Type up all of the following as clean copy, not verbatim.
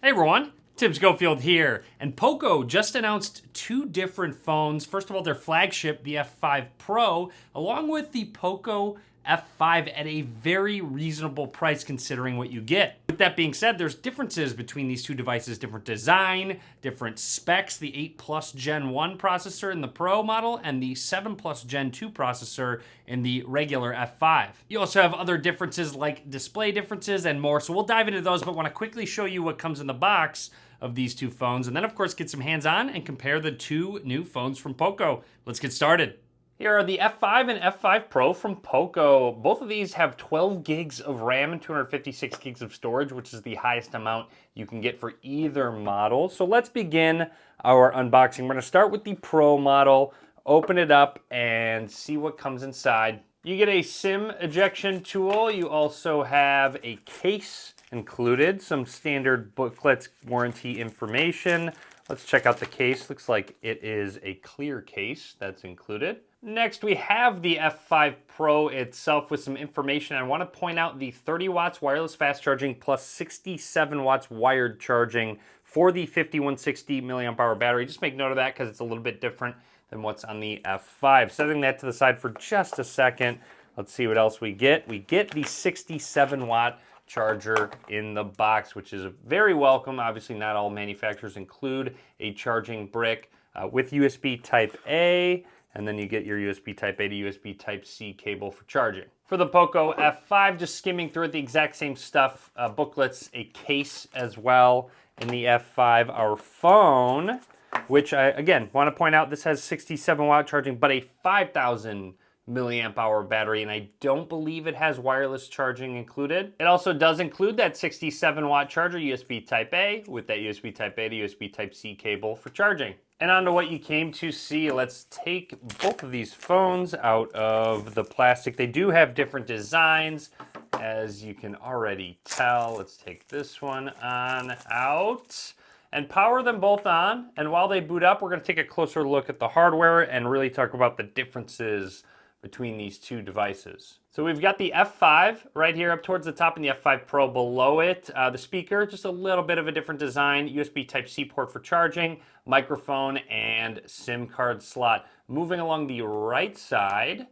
Hey everyone, Tim Schofield here, and POCO just announced two different phones. First of all, their flagship, the F5 Pro, along with the POCO F5 at a very reasonable price considering what you get. With that being said, there's differences between these two devices, different design, different specs, the 8 Plus Gen 1 processor in the Pro model and the 7 Plus Gen 2 processor in the regular F5. You also have other differences like display differences and more, so we'll dive into those, but want to quickly show you what comes in the box of these two phones, and then of course get some hands-on and compare the two new phones from POCO. Let's get started. Here are the F5 and F5 Pro from POCO. Both of these have 12 gigs of RAM and 256 gigs of storage, which is the highest amount you can get for either model. So let's begin our unboxing. We're gonna start with the Pro model, open it up and see what comes inside. You get a SIM ejection tool. You also have a case included, some standard booklets, warranty information. Let's check out the case. Looks like it is a clear case that's included. Next, we have the F5 Pro itself with some information. I want to point out the 30 watts wireless fast charging plus 67 watts wired charging for the 5160 milliamp hour battery. Just make note of that because it's a little bit different than what's on the F5. Setting that to the side for just a second, let's see what else we get. We get the 67 watt charger in the box, which is very welcome. Obviously, not all manufacturers include a charging brick with USB Type A. And then you get your USB Type A to USB Type C cable for charging. For the POCO F5, just skimming through it, the exact same stuff, booklets, a case as well. In the F5, our phone, which I, again, want to point out, this has 67 watt charging, but a 5,000 milliamp hour battery, and I don't believe it has wireless charging included. It also does include that 67 watt charger, USB Type A, with that USB Type A to USB Type C cable for charging. And on to what you came to see. Let's take both of these phones out of the plastic. They do have different designs, as you can already tell. Let's take this one on out and power them both on. And while they boot up, we're gonna take a closer look at the hardware and really talk about the differences between these two devices. So we've got the F5 right here up towards the top and the F5 Pro below it. The speaker, just a little bit of a different design, USB Type-C port for charging, microphone, and SIM card slot. Moving along the right side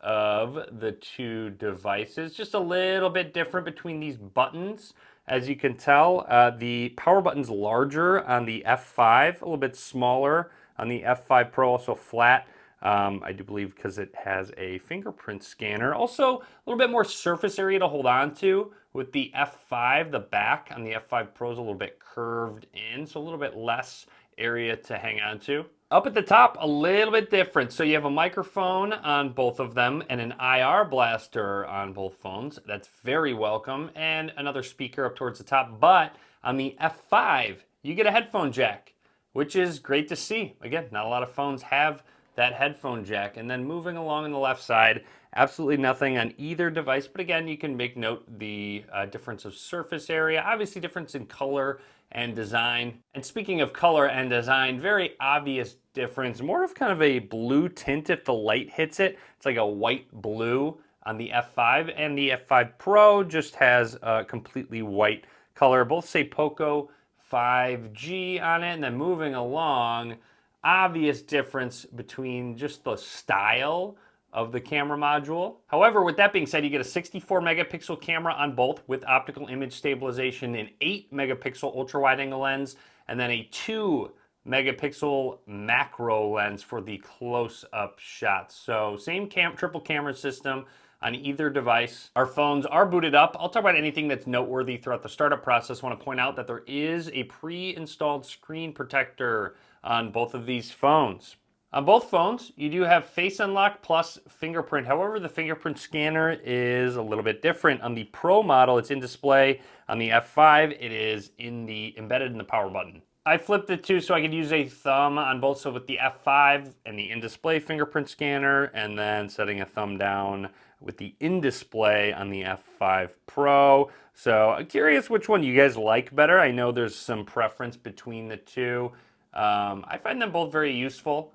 of the two devices, just a little bit different between these buttons. As you can tell, the power button's larger on the F5, a little bit smaller on the F5 Pro, also flat. I do believe because it has a fingerprint scanner. Also, a little bit more surface area to hold on to. With the F5, the back on the F5 Pro is a little bit curved in, so a little bit less area to hang on to. Up at the top, a little bit different. So you have a microphone on both of them and an IR blaster on both phones. That's very welcome. And another speaker up towards the top. But on the F5, you get a headphone jack, which is great to see. Again, not a lot of phones have that headphone jack. And then moving along on the left side, absolutely nothing on either device, but again, you can make note the difference of surface area, obviously difference in color and design. And speaking of color and design, very obvious difference, more of kind of a blue tint if the light hits it. It's like a white blue on the F5, and the F5 Pro just has a completely white color. Both say POCO 5G on it, and then moving along, obvious difference between just the style of the camera module. However, with that being said, you get a 64 megapixel camera on both with optical image stabilization, an 8 megapixel ultra wide angle lens, and then a 2 megapixel macro lens for the close-up shots. So same triple camera system on either device. Our phones are booted up. I'll talk about anything that's noteworthy throughout the startup process. I want to point out that there is a pre-installed screen protector on both of these phones. On both phones, you do have Face Unlock plus fingerprint. However, the fingerprint scanner is a little bit different. On the Pro model, it's in display. On the F5, it is embedded in the power button. I flipped it too so I could use a thumb on both. So with the F5 and the in-display fingerprint scanner, and then setting a thumb down with the in-display on the F5 Pro. So I'm curious which one you guys like better. I know there's some preference between the two. I find them both very useful,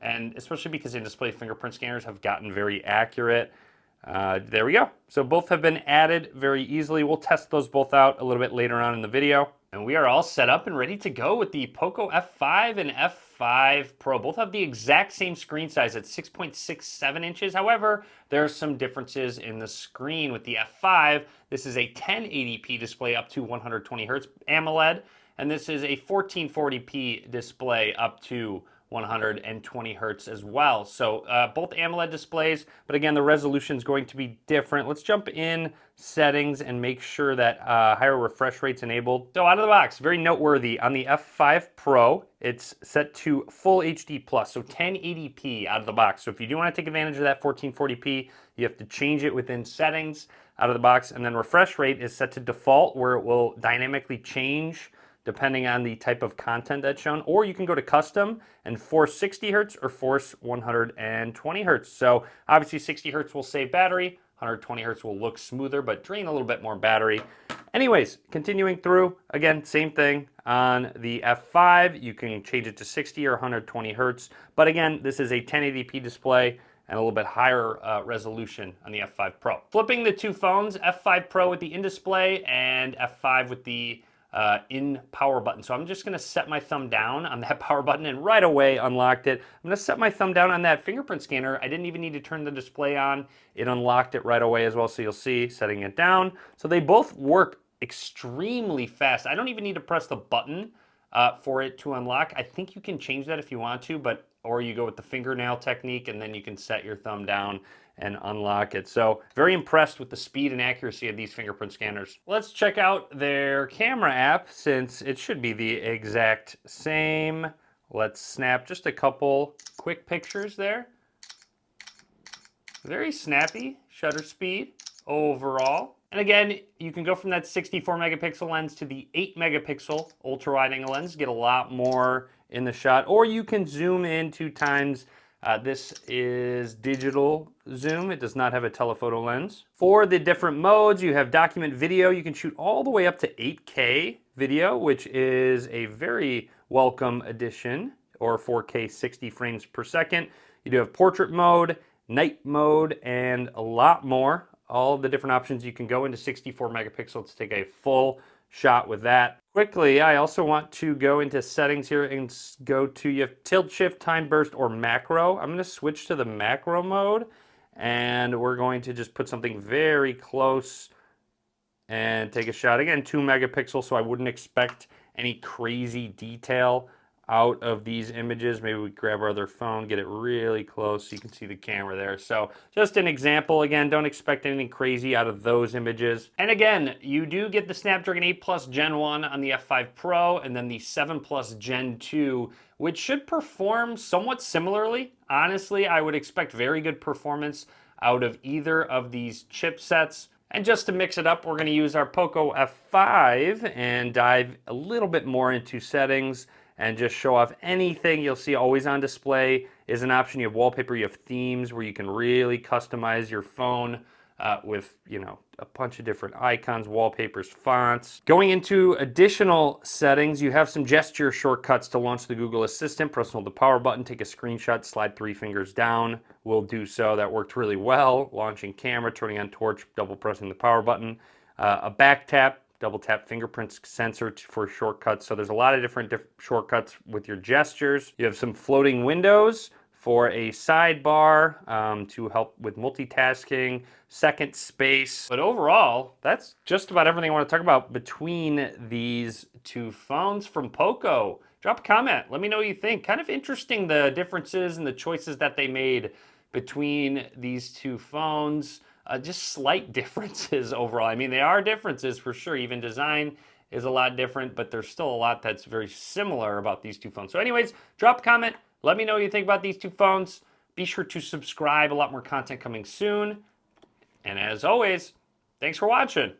and especially because in-display fingerprint scanners have gotten very accurate. There we go. So both have been added very easily. We'll test those both out a little bit later on in the video. And we are all set up and ready to go with the POCO F5 and F5 Pro. Both have the exact same screen size at 6.67 inches. However, there are some differences in the screen. With the F5, this is a 1080p display up to 120 hertz AMOLED, and this is a 1440p display up to 120 hertz as well. So both AMOLED displays, but again, the resolution is going to be different. Let's jump in settings and make sure that higher refresh rate's enabled. So out of the box, very noteworthy, on the F5 Pro, it's set to full HD plus, so 1080p out of the box. So if you do want to take advantage of that 1440p, you have to change it within settings out of the box, and then refresh rate is set to default, where it will dynamically change depending on the type of content that's shown, or you can go to custom and force 60 hertz or force 120 hertz. So obviously 60 hertz will save battery, 120 hertz will look smoother, but drain a little bit more battery. Anyways, continuing through, again, same thing on the F5. You can change it to 60 or 120 hertz, but again, this is a 1080p display and a little bit higher resolution on the F5 Pro. Flipping the two phones, F5 Pro with the in-display and F5 with the in power button. So I'm just gonna set my thumb down on that power button and right away unlocked it. I'm gonna set my thumb down on that fingerprint scanner. I didn't even need to turn the display on. It unlocked it right away as well. So you'll see setting it down. So they both work extremely fast. I don't even need to press the button for it to unlock. I think you can change that if you want to, or you go with the fingernail technique and then you can set your thumb down and unlock it. So very impressed with the speed and accuracy of these fingerprint scanners. Let's check out their camera app since it should be the exact same. Let's snap just a couple quick pictures there. Very snappy shutter speed overall. And again, you can go from that 64 megapixel lens to the 8 megapixel ultra wide angle lens, get a lot more in the shot, or you can zoom in 2 times. This is digital zoom. It does not have a telephoto lens. For the different modes, you have document video. You can shoot all the way up to 8K video, which is a very welcome addition, or 4K 60 frames per second. You do have portrait mode, night mode, and a lot more. All the different options. You can go into 64 megapixels to take a full shot with that. Quickly, I also want to go into settings here and go to, you have tilt shift, time burst, or macro. I'm going to switch to the macro mode, and we're going to just put something very close and take a shot. Again, 2 megapixels, so I wouldn't expect any crazy detail out of these images. Maybe we grab our other phone, get it really close so you can see the camera there. So just an example. Again, don't expect anything crazy out of those images. And again, you do get the Snapdragon 8 Plus Gen 1 on the F5 Pro, and then the 7 Plus Gen 2, which should perform somewhat similarly. Honestly, I would expect very good performance out of either of these chipsets. And just to mix it up, we're going to use our POCO F5 and dive a little bit more into settings and just show off anything. You'll see always on display is an option. You have wallpaper, you have themes where you can really customize your phone with, you know, a bunch of different icons, wallpapers, fonts. Going into additional settings, you have some gesture shortcuts to launch the Google Assistant. Press and hold the power button, take a screenshot, slide 3 fingers down. Will do so. That worked really well. Launching camera, turning on torch, double pressing the power button. A back tap, double tap fingerprint sensor for shortcuts. So there's a lot of different shortcuts with your gestures. You have some floating windows for a sidebar to help with multitasking, second space. But overall, that's just about everything I want to talk about between these two phones from POCO. Drop a comment. Let me know what you think. Kind of interesting, the differences and the choices that they made between these two phones. Just slight differences overall. I mean, they are differences for sure. Even design is a lot different, but there's still a lot that's very similar about these two phones. So anyways, drop a comment. Let me know what you think about these two phones. Be sure to subscribe. A lot more content coming soon. And as always, thanks for watching.